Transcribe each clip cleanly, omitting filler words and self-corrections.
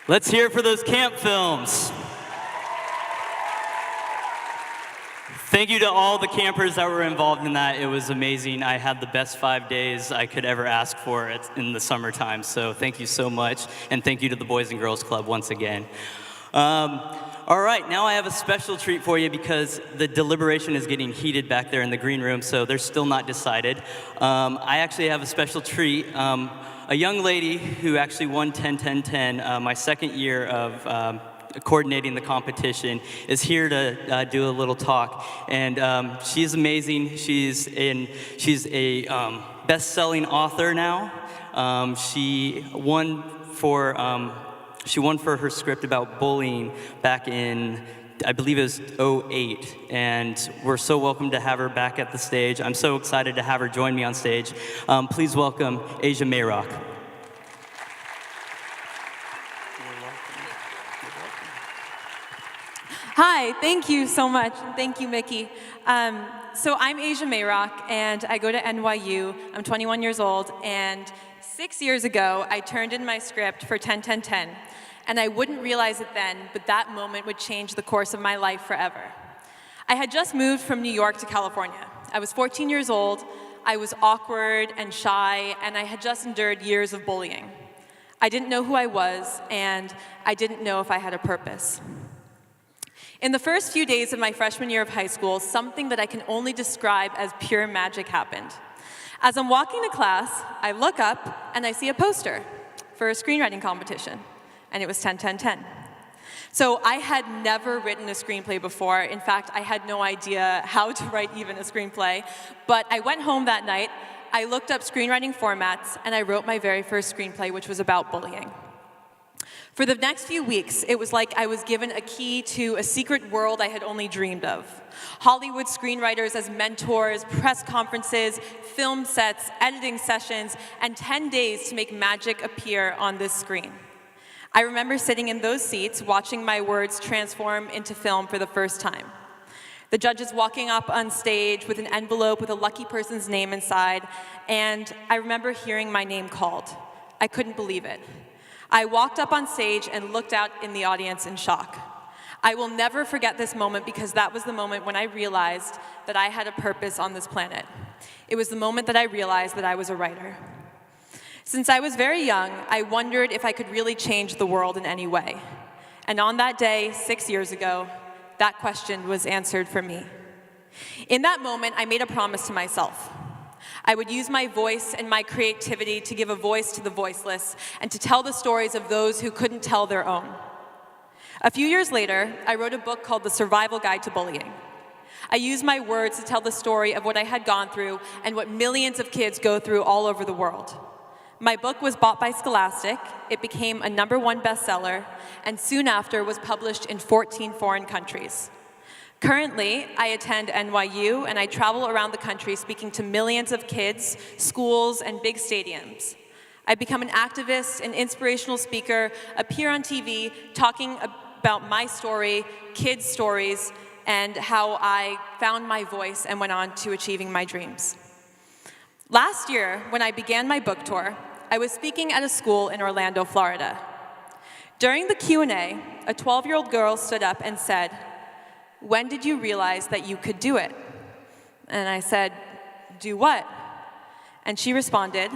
Let's hear it for those camp films. Thank you to all the campers that were involved in that. It was amazing. I had the best 5 days I could ever ask for in the summertime, so thank you so much. And thank you to the Boys and Girls Club once again. All right, now I have a special treat for you because the deliberation is getting heated back there in the green room, so they're still not decided. I actually have a special treat. A young lady who actually won 10-10-10 my second year of coordinating the competition is here to do a little talk, and she's amazing. She's a best-selling author now. She won for her script about bullying back in, I believe it was 2008, and we're so welcome to have her back at the stage. I'm so excited to have her join me on stage. Please welcome Asia Mayrock. Hi, thank you so much. Thank you, Mickey. So I'm Asia Mayrock, and I go to NYU. I'm 21 years old, and 6 years ago, I turned in my script for 10-10-10, and I wouldn't realize it then, but that moment would change the course of my life forever. I had just moved from New York to California. I was 14 years old, I was awkward and shy, and I had just endured years of bullying. I didn't know who I was, and I didn't know if I had a purpose. In the first few days of my freshman year of high school, something that I can only describe as pure magic happened. As I'm walking to class, I look up and I see a poster for a screenwriting competition, and it was 10-10-10. So I had never written a screenplay before. In fact, I had no idea how to write even a screenplay, but I went home that night, I looked up screenwriting formats, and I wrote my very first screenplay, which was about bullying. For the next few weeks, it was like I was given a key to a secret world I had only dreamed of. Hollywood screenwriters as mentors, press conferences, film sets, editing sessions, and 10 days to make magic appear on this screen. I remember sitting in those seats, watching my words transform into film for the first time. The judges walking up on stage with an envelope with a lucky person's name inside, and I remember hearing my name called. I couldn't believe it. I walked up on stage and looked out in the audience in shock. I will never forget this moment because that was the moment when I realized that I had a purpose on this planet. It was the moment that I realized that I was a writer. Since I was very young, I wondered if I could really change the world in any way. And on that day, 6 years ago, that question was answered for me. In that moment, I made a promise to myself. I would use my voice and my creativity to give a voice to the voiceless and to tell the stories of those who couldn't tell their own. A few years later, I wrote a book called The Survival Guide to Bullying. I used my words to tell the story of what I had gone through and what millions of kids go through all over the world. My book was bought by Scholastic, it became a #1 bestseller, and soon after was published in 14 foreign countries. Currently, I attend NYU, and I travel around the country speaking to millions of kids, schools, and big stadiums. I become an activist, an inspirational speaker, appear on TV, talking about my story, kids' stories, and how I found my voice and went on to achieving my dreams. Last year, when I began my book tour, I was speaking at a school in Orlando, Florida. During the Q&A, a 12-year-old girl stood up and said, "When did you realize that you could do it?" And I said, "Do what?" And she responded,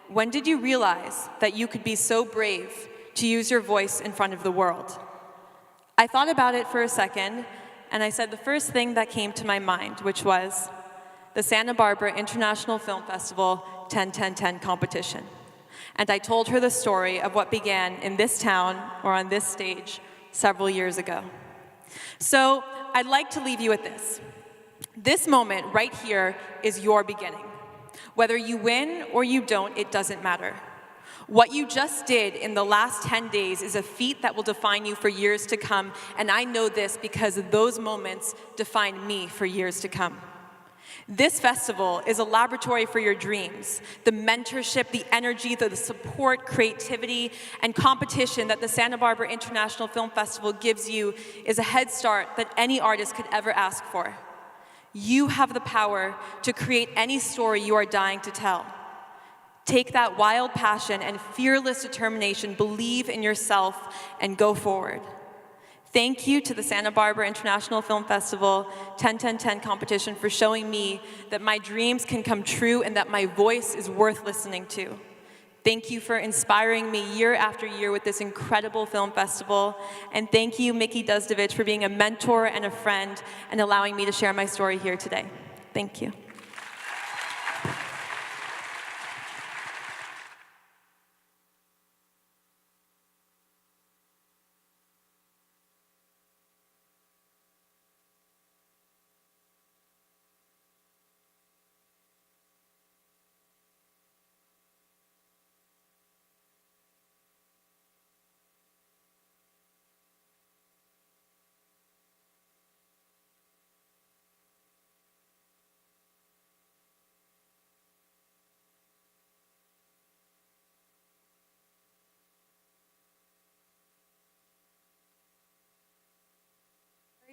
"When did you realize that you could be so brave to use your voice in front of the world?" I thought about it for a second, and I said the first thing that came to my mind, which was the Santa Barbara International Film Festival 10-10-10 competition. And I told her the story of what began in this town or on this stage several years ago. So I'd like to leave you with this. This moment right here is your beginning. Whether you win or you don't, it doesn't matter. What you just did in the last 10 days is a feat that will define you for years to come, and I know this because those moments define me for years to come. This festival is a laboratory for your dreams. The mentorship, the energy, the support, creativity, and competition that the Santa Barbara International Film Festival gives you is a head start that any artist could ever ask for. You have the power to create any story you are dying to tell. Take that wild passion and fearless determination, believe in yourself, and go forward. Thank you to the Santa Barbara International Film Festival 10-10-10 competition for showing me that my dreams can come true and that my voice is worth listening to. Thank you for inspiring me year after year with this incredible film festival. And thank you, Mickey Duzdovich, for being a mentor and a friend and allowing me to share my story here today. Thank you.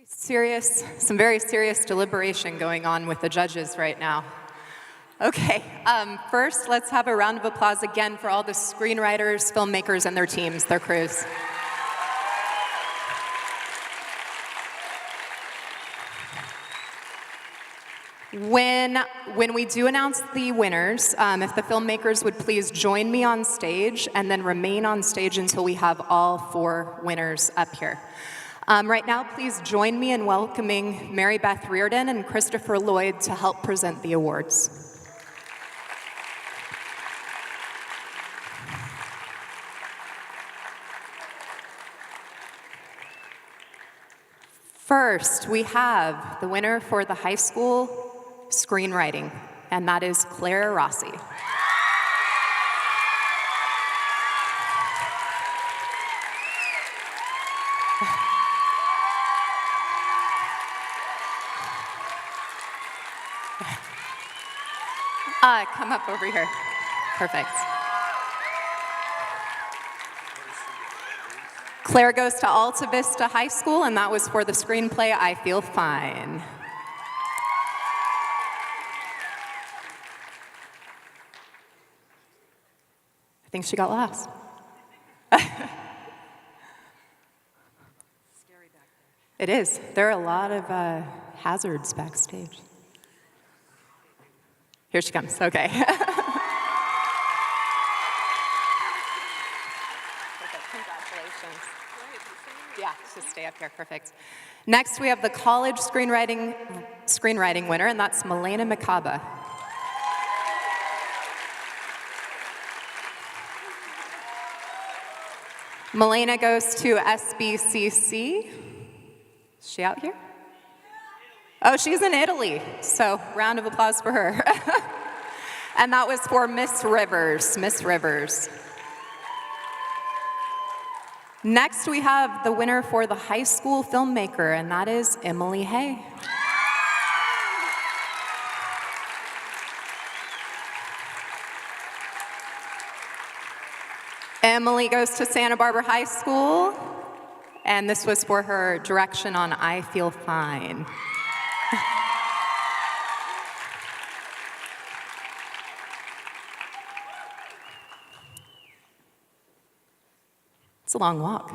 Some very serious deliberation going on with the judges right now. Okay, first let's have a round of applause again for all the screenwriters, filmmakers, and their teams, their crews. When we do announce the winners, if the filmmakers would please join me on stage and then remain on stage until we have all 4 winners up here. Right now, please join me in welcoming Mary Beth Reardon and Christopher Lloyd to help present the awards. First, we have the winner for the high school screenwriting, and that is Claire Rossi. Come up over here. Perfect. Claire goes to Alta Vista High School, and that was for the screenplay I Feel Fine. I think she got last. It is. There are a lot of hazards backstage. Here she comes, okay. Perfect, congratulations. Yeah, just stay up here, perfect. Next, we have the college screenwriting winner, and that's Milena Mikaba. Milena goes to SBCC. Is she out here? Oh, she's in Italy, so round of applause for her. And that was for Miss Rivers, Miss Rivers. Next, we have the winner for the high school filmmaker, and that is Emily Hay. Emily goes to Santa Barbara High School, and this was for her direction on I Feel Fine. It's a long walk.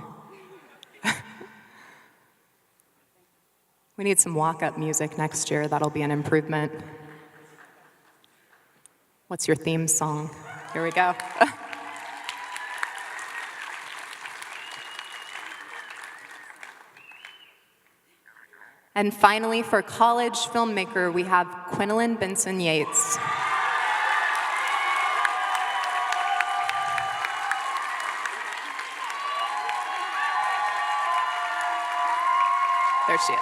We need some walk-up music next year. That'll be an improvement. What's your theme song? Here we go. And finally, for college filmmaker, we have Quinlan Benson Yates. There she is.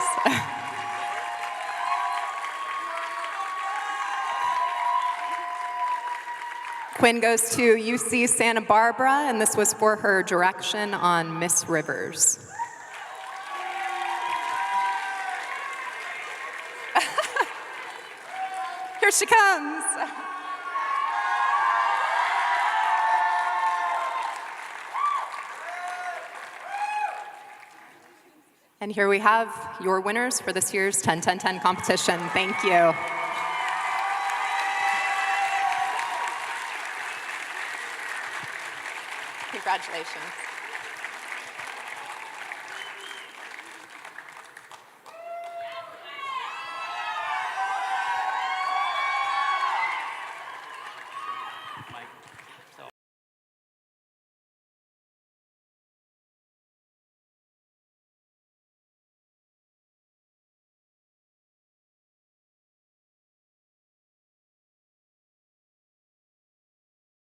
Quinn goes to UC Santa Barbara, and this was for her direction on Miss Rivers. Here she comes. And here we have your winners for this year's 10-10-10 competition. Thank you. Congratulations.